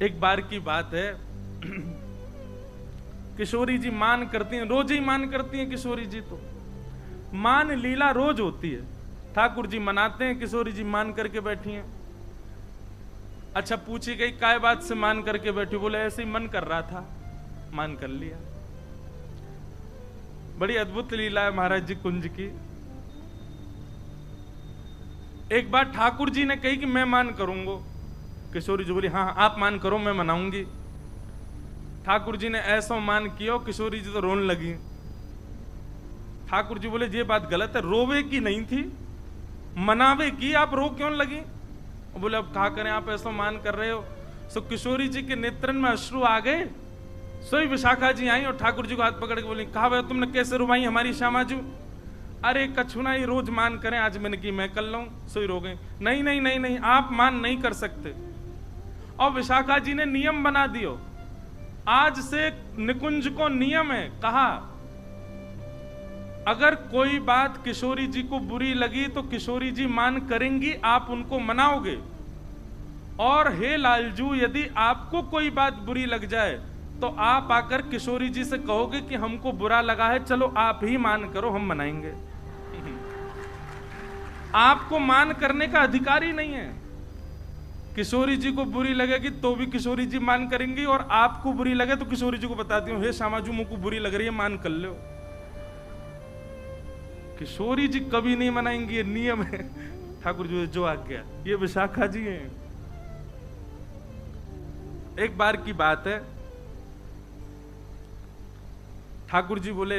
एक बार की बात है, किशोरी जी मान करती हैं, रोज ही मान करती हैं किशोरी जी। तो मान लीला रोज होती है। ठाकुर जी मनाते हैं, किशोरी जी मान करके बैठी हैं। अच्छा, पूछी गई काय बात से मान करके बैठी? बोले ऐसे ही मन कर रहा था, मान कर लिया। बड़ी अद्भुत लीला है महाराज जी कुंज की। एक बार ठाकुर जी ने कही कि मैं मान करूंगा। किशोरी जी बोली हाँ आप मान करो, मैं मनाऊंगी। ठाकुर जी ने ऐसा मान किया, किशोरी जी तो रोने लगी। ठाकुर जी बोले ये बात गलत है, रोवे की नहीं थी, मनावे की, आप रो क्यों लगी? बोले अब कहा करें, आप ऐसा मान कर रहे हो। सो किशोरी जी के नेत्रन में अश्रु आ गए। सोई विशाखा जी आई और ठाकुर जी को हाथ पकड़ के बोली, कहा भाई तुमने कैसे रुवाई हमारी श्यामाजू? अरे कछु ना, ये रोज मान करें, आज मैंने की मैं कर लूं। सोई रो गए। नहीं नहीं नहीं नहीं, आप मान नहीं कर सकते। और विशाखा जी ने नियम बना दियो, आज से निकुंज को नियम है, कहा अगर कोई बात किशोरी जी को बुरी लगी तो किशोरी जी मान करेंगी, आप उनको मनाओगे। और हे लालजू, यदि आपको कोई बात बुरी लग जाए तो आप आकर किशोरी जी से कहोगे कि हमको बुरा लगा है, चलो आप ही मान करो, हम मनाएंगे। आपको मान करने का अधिकार ही नहीं है। किशोरी जी को बुरी लगेगी तो भी किशोरी जी मान करेंगी, और आपको बुरी लगे तो किशोरी जी को बताती हूँ, हे श्यामाजू मुझको बुरी लग रही है, मान कर लो। किशोरी जी कभी नहीं मनाएंगी, ये नियम है ठाकुर जी जो आज्ञा। ये विशाखा जी हैं। एक बार की बात है, ठाकुर जी बोले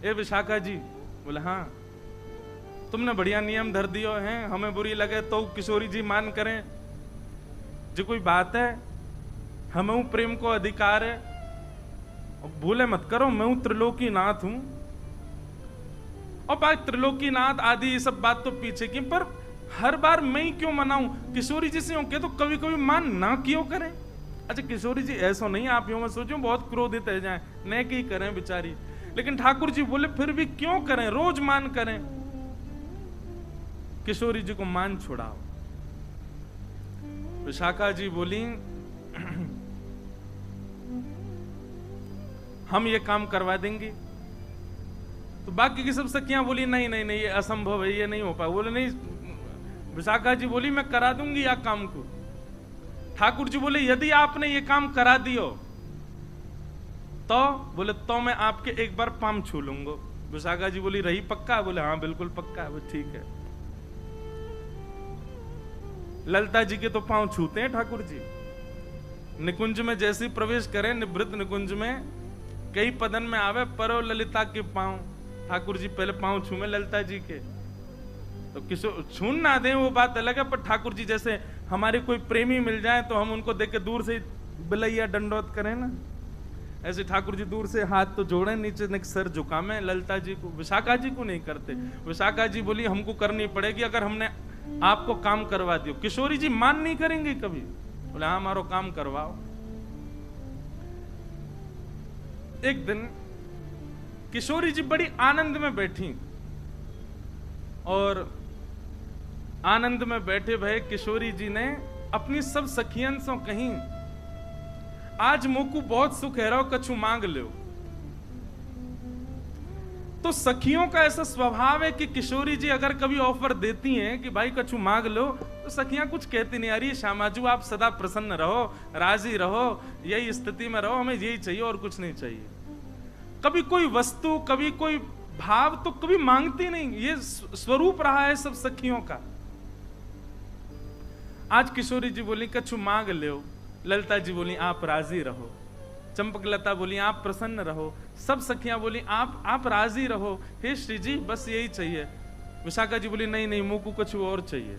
ए विशाखा जी, बोले हाँ तुमने बढ़िया नियम धर दियो है, हमें बुरी लगे तो किशोरी जी मान करें, जो कोई बात है, हमें प्रेम को अधिकार है। और भूले मत करो, मैं हूं त्रिलोकी नाथ हूं। और बात त्रिलोकी नाथ आदि ये सब बात तो पीछे की, पर हर बार मैं ही क्यों मनाऊं? किशोरी जी से होके तो कभी कभी मान ना क्यों करें? अच्छा किशोरी जी ऐसा नहीं, आप यूं मत सोचो बहुत क्रोधित है जाए, न की करें बेचारी। लेकिन ठाकुर जी बोले फिर भी क्यों करें, रोज मान करें। किशोरी जी को मान छुड़ाओ। विशाखा जी बोली हम ये काम करवा देंगे। तो बाकी की सब सखियां बोली नहीं नहीं नहीं, ये असंभव है, ये नहीं हो पाए। बोले नहीं, विशाखा जी बोली मैं करा दूंगी या काम को। ठाकुर जी बोले यदि आपने ये काम करा दियो तो, बोले तो मैं आपके एक बार पाम छू लूंगा। विशाखा जी बोली रही पक्का? बोले हाँ बिल्कुल पक्का है। ठीक है। ललिता जी के तो पांव छूते हैं ठाकुर जी। निकुंज में जैसे प्रवेश करें, निवृत्त निकुंज में कई पदन में आवे परो ललिता के पांव। ठाकुर जी पहले पांव छूमे ललिता जी के, तो किशोर छून ना दे वो बात अलग है, पर ठाकुर जी जैसे हमारे कोई प्रेमी मिल जाए तो हम उनको देख के दूर से बिलैया दंडोत करें ना, ऐसे ठाकुर जी दूर से हाथ तो जोड़े, नीचे सर झुकामे। ललिता जी को, विशाखा जी को नहीं करते। विशाखा जी बोली हमको करनी पड़ेगी, अगर हमने आपको काम करवा दियो। किशोरी जी मान नहीं करेंगे कभी। बोले हाँ हमारो काम करवाओ। एक दिन किशोरी जी बड़ी आनंद में बैठी, और आनंद में बैठे भय किशोरी जी ने अपनी सब सखियन से कहीं आज मोकू बहुत सुख है, रहो कछु मांग लो। तो सखियों का ऐसा स्वभाव है कि किशोरी जी अगर कभी ऑफर देती हैं कि भाई कछु मांग लो, तो सखियां कुछ कहती नहीं, अरे श्यामाजू आप सदा प्रसन्न रहो, राजी रहो, यही स्थिति में रहो, हमें यही चाहिए और कुछ नहीं चाहिए। कभी कोई वस्तु, कभी कोई भाव तो कभी मांगती नहीं। ये स्वरूप रहा है सब सखियों का। आज किशोरी जी बोली कछु मांग लो, ललिता जी बोली आप राजी रहो, चंपकलता बोली आप प्रसन्न रहो, सब सखियां बोली आप राजी रहो, हे श्री जी बस यही चाहिए। विशाखा जी बोली नहीं नहीं मुझको कुछ और चाहिए।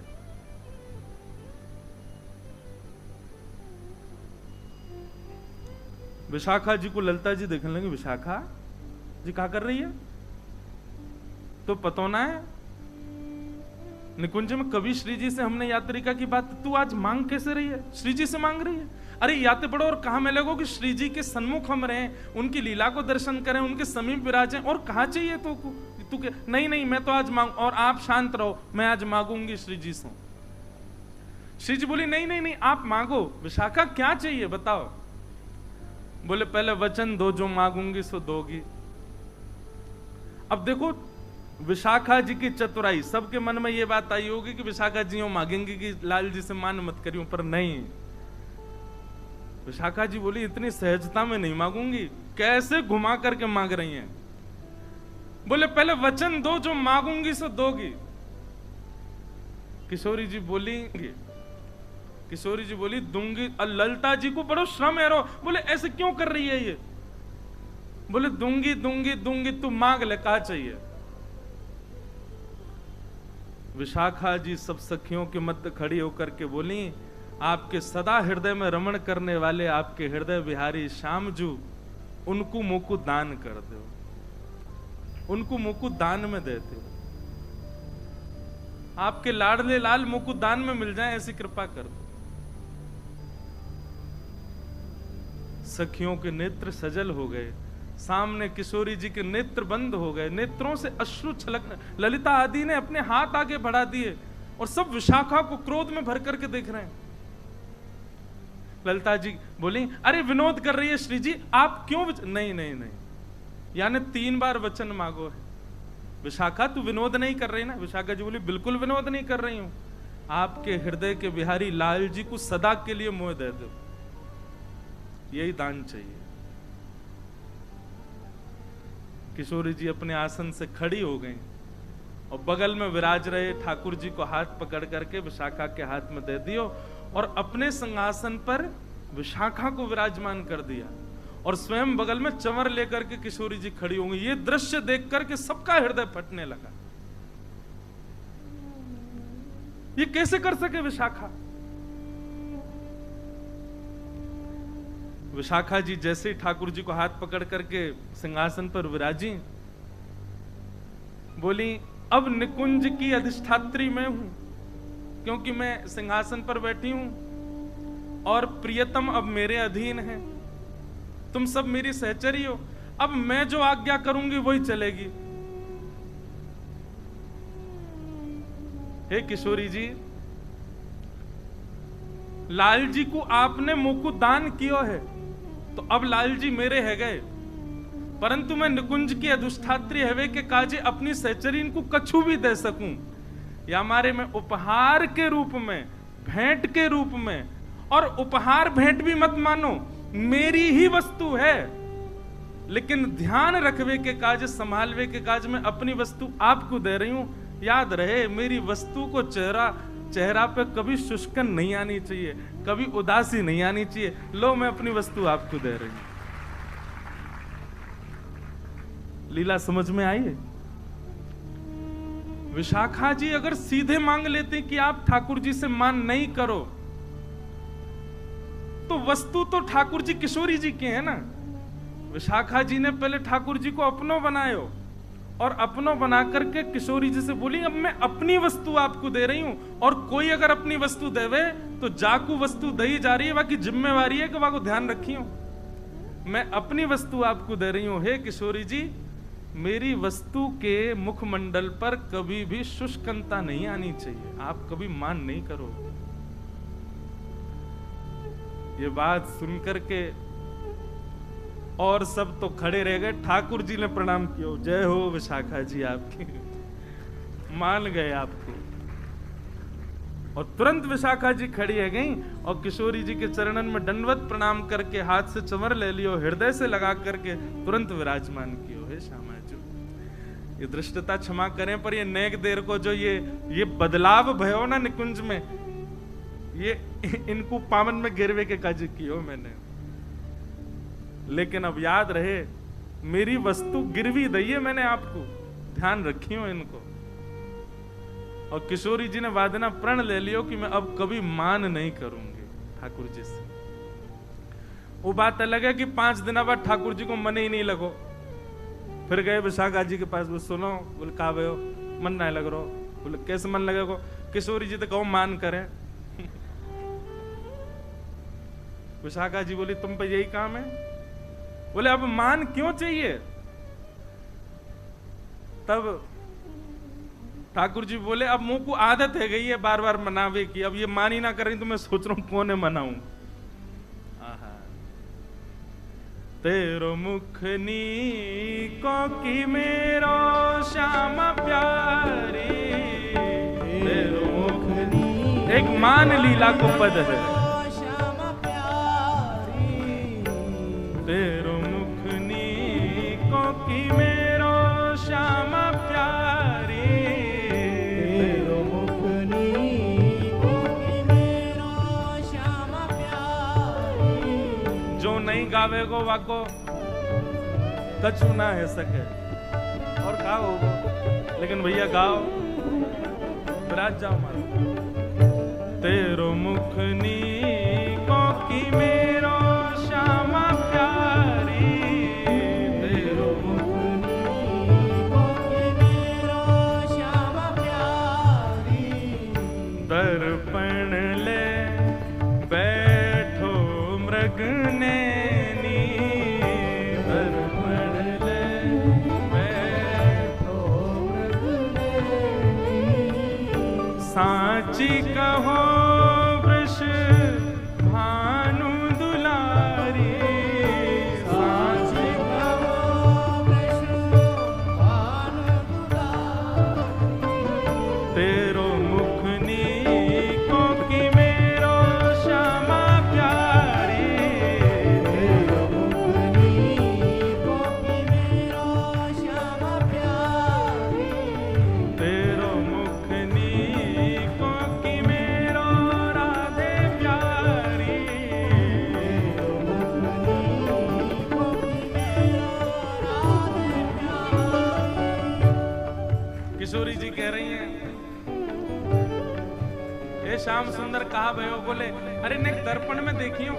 विशाखा जी को ललिता जी देखने लगी, विशाखा जी क्या कर रही है? तो पतो ना है निकुंज में कभी श्री जी से हमने यात्रिका की बात, तू आज मांग कैसे रही है? श्री जी से मांग रही है? अरे याते पड़ो और कहा मिलेगो कि श्री जी के सन्मुख हम रहें, उनकी लीला को दर्शन करें, उनके समीप विराजें, और कहा चाहिए तो तू नहीं नहीं मैं तो आज मांग, और आप शांत रहो, मैं आज मांगूंगी श्री जी से। श्री जी बोली नहीं नहीं नहीं, आप मांगो। विशाखा क्या चाहिए बताओ? बोले पहले वचन दो, जो मांगूंगी सो दोगी। अब देखो विशाखा जी की चतुराई, सबके मन में ये बात आई होगी कि विशाखा जी यूं मांगेंगी कि लाल जी से मान मत करियो, पर नहीं। विशाखा जी बोली इतनी सहजता में नहीं मांगूंगी। कैसे घुमा करके मांग रही हैं। बोले पहले वचन दो, जो मांगूंगी सो दोगी। किशोरी जी बोली दूंगी। ललिता जी को बड़ो श्रम है रो। बोले ऐसे क्यों कर रही है ये? बोले दूंगी दूंगी दूंगी, तू मांग ले, कहा चाहिए। विशाखा जी सब सखियों के मध्य खड़ी होकर के बोली, आपके सदा हृदय में रमण करने वाले आपके हृदय विहारी श्याम जू, उनको मुकु दान कर दो, उनको मुकु दान में देते हो। आपके लाडले लाल मुकु दान में मिल जाए, ऐसी कृपा कर दो। सखियों के नेत्र सजल हो गए। सामने किशोरी जी के नेत्र बंद हो गए, नेत्रों से अश्रु छलकने। ललिता आदि ने अपने हाथ आगे बढ़ा दिए और सब विशाखा को क्रोध में भर करके देख रहे हैं। ललिता जी बोली, अरे विनोद कर रही है श्री जी, आप क्यों नहीं नहीं नहीं, यानी 3 बार वचन मांगो है। विशाखा तू विनोद नहीं कर रही ना? विशाखा जी बोली बिल्कुल विनोद नहीं कर रही हूं। आपके हृदय के बिहारी लाल जी को सदा के लिए मोह दे दो, यही दान चाहिए। किशोरी जी अपने आसन से खड़ी हो गई और बगल में विराज रहे ठाकुर जी को हाथ पकड़ करके विशाखा के हाथ में दे दियो और अपने सिंहासन पर विशाखा को विराजमान कर दिया और स्वयं बगल में चंवर लेकर के किशोरी जी खड़ी होंगी। ये दृश्य देख करके सबका हृदय फटने लगा। ये कैसे कर सके विशाखा? विशाखा जी जैसे ही ठाकुर जी को हाथ पकड़ करके सिंहासन पर विराजी, बोली अब निकुंज की अधिष्ठात्री मैं हूं, क्योंकि मैं सिंहासन पर बैठी हूं और प्रियतम अब मेरे अधीन है, तुम सब मेरी सहचरी हो। अब मैं जो आज्ञा करूंगी वही चलेगी। हे किशोरी जी, लाल जी को आपने मुकु दान किया है तो अब लाल जी मेरे है गए, परंतु मैं निकुंज की अधिष्ठात्री हवे के काजे अपनी सहचरीन को कछु भी दे सकूं, या हमारे में उपहार के रूप में, भेंट के रूप में, और उपहार भेंट भी मत मानो, मेरी ही वस्तु है, लेकिन ध्यान रखवे के काज, संभालवे के काज में अपनी वस्तु आपको दे रही हूं। याद रहे मेरी वस्तु को चेहरा पे कभी शुष्कन नहीं आनी चाहिए, कभी उदासी नहीं आनी चाहिए। लो मैं अपनी वस्तु आपको दे रही हूं। लीला समझ में आई है? विशाखा जी अगर सीधे मांग लेते कि आप ठाकुर जी से मान नहीं करो, तो वस्तु तो ठाकुर जी किशोरी जी के हैं ना। विशाखा जी ने पहले ठाकुर जी को अपनों बनायो और अपनों बना करके किशोरी जी से बोली अब मैं अपनी वस्तु आपको दे रही हूं, और कोई अगर अपनी वस्तु देवे तो जाकू वस्तु दही जा रही है, बाकी जिम्मेवारी है कि वहां को ध्यान रखियो। मैं अपनी वस्तु आपको दे रही हूं। हे किशोरी जी, मेरी वस्तु के मुखमंडल पर कभी भी शुष्कता नहीं आनी चाहिए, आप कभी मान नहीं करो। ये बात सुनकर के और सब तो खड़े रह गए। ठाकुर जी ने प्रणाम किया, जय हो विशाखा जी आपकी, मान गए आपको। और तुरंत विशाखा जी खड़ी है गई और किशोरी जी के चरणन में दंडवत प्रणाम करके हाथ से चंवर ले लियो, हृदय से लगा करके तुरंत विराजमान कियो। हे श्यामा जी, ये दृष्टता क्षमा करें, पर ये नेक देर को जो ये बदलाव भयो ना निकुंज में, ये इनको पावन में गिरवे के काज कियो मैंने। लेकिन अब याद रहे मेरी वस्तु गिरवी दइए मैंने आपको, ध्यान रखियो इनको। और किशोरी जी ने वादना प्रण ले लियो कि मैं अब कभी मान नहीं करूंगी ठाकुर जी से। वो बात अलग है कि 5 दिन बाद ठाकुर जी को मन ही नहीं लगो। फिर गए विशाखा जी के पास, बोले सुनो, बोले का भयो मन नहीं लग रहा। बोले कैसे मन लगेगा? किशोरी जी तो कहो मान करें। विशाखा जी बोली तुम पे यही काम है? बोले अब मान क्यों चाहिए? तब ठाकुर जी बोले अब मुंह को आदत है गई है बार बार मनावे की, अब ये मान ही ना कर रही तो मैं सोच रहा हूं कौन मनाऊं। तेरो मुखनी को की मेरो श्याम प्यारी, तेरो मुखनी एक मान लीला को पद है, तेरो मुखनी को की मेरो श्याम प्यारी, तेरो मुखनी को की मेरो श्याम प्यारी। जो नहीं गावे गो वाको कछु ना है सके और गाओ, लेकिन भैया गाओ विराज जाओ मारो। तेरो मुखनी को की मेरो श्याम प्यारी, तेरो मुखनी को की मेरो श्याम प्यारी। दर्पण ले बैठो मृग नैनी, दर्पण ले बैठो मृग नैनी। साची कहो वृष भानु दुलारी, साची कहो वृष भानु दुलारी। तेरो मुखनी को की मेरो श्यामा प्यारी, तेरो मुखनी को की मेरो श्यामा प्यारी, तेरो मुखनी को की मेरो राधे प्यारी, तेरो मुखनी को की मेरो राधे प्यारी। किशोरी जी कह रही हैं ये श्याम सुंदर कहा भयो, बोले अरे नेक दर्पण में देखियो,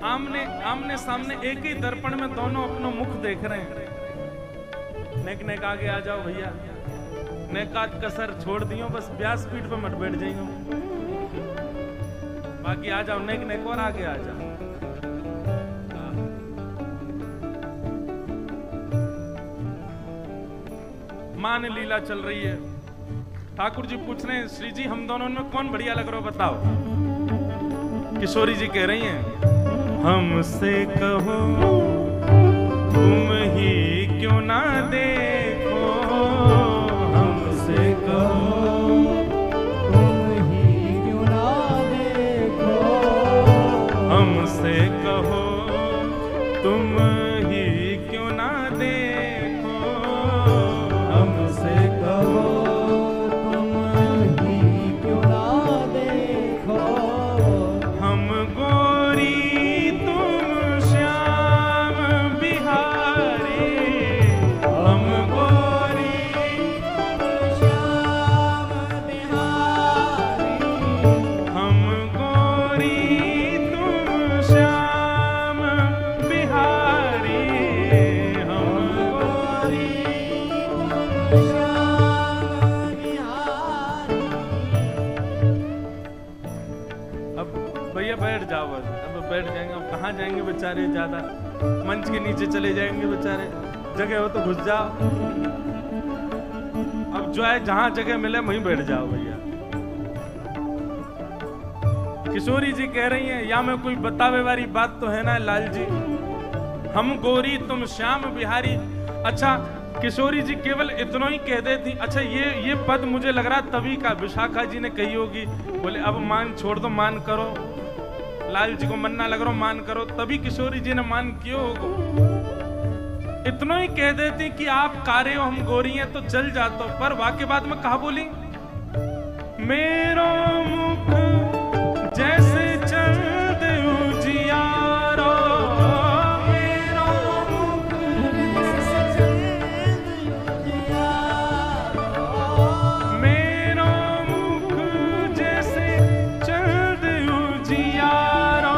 आमने सामने एक ही दर्पण में दोनों अपना मुख देख रहे हैं। नेक आगे आ जाओ भैया, नेकात कसर छोड़ दियो, बस व्यासपीठ पे मत बैठ जाइयो, बाकी आ जाओ नेक और आगे आ जाओ। मान लीला चल रही है। ठाकुर जी पूछ रहे हैं श्री जी हम दोनों में कौन बढ़िया लग रहा हो बताओ। किशोरी जी कह रही हैं हमसे कहो तुम ही क्यों ना देखो, हमसे कहो तुम ही क्यों ना देखो, हमसे कहो तुम ही क्यों ना देखो, हमसे कहो बैठ जाएंगे। अब कहाँ जाएंगे बेचारे, ज्यादा मंच के नीचे चले जाएंगे बेचारे, जगह हो तो घुस जाओ। अब जो है जहां जगह मिले वहीं बैठ जाओ भैया। किशोरी जी कह रही हैं या में कोई बतावे वाली बात तो है ना लाल जी, हम गोरी तुम श्याम बिहारी। अच्छा किशोरी जी केवल इतना ही कह देती। अच्छा ये पद मुझे लग रहा तभी का विशाखा जी ने कही होगी, बोले अब मान छोड़ दो, मान करो, लाल जी को मन ना लग रहा मान करो, तभी किशोरी जी ने मान क्यों होगा। इतना ही कह देती कि आप कारे हो हम गोरी हैं तो चल जातो, पर वाक्य बाद में कहा बोली मेरो मुख जैसे चंद उजियारो, मेरो मुख जैसे चंद उजियारो, मेरो मुख जैसे चंद उजियारो,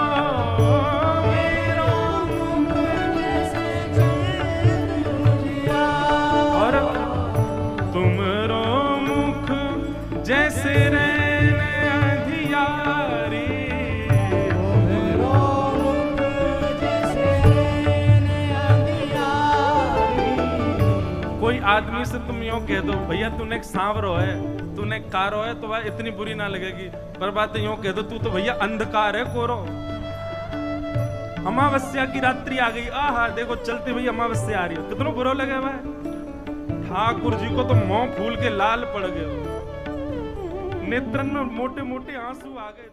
मेरो मुख जैसे चंद उजियारो, और तुमरो मुख जैसे रैन अंधियारी, आदमी से तुम यूं कह दो भैया तूने एक सांवरो है, तूने एक कारो है, तो वह इतनी बुरी ना लगेगी। पर बात यूं कह दो तू तो भैया अंधकार है कोरो। अमावस्या की रात्रि आ गई, आहा देखो चलती भैया अमावस्या आ रही हो, कितना बुरा लगे भाई। ठाकुर जी को तो मुंह फूल के लाल पड़ गए, नेत्रन में मोटे मोटे आंसू आ गए।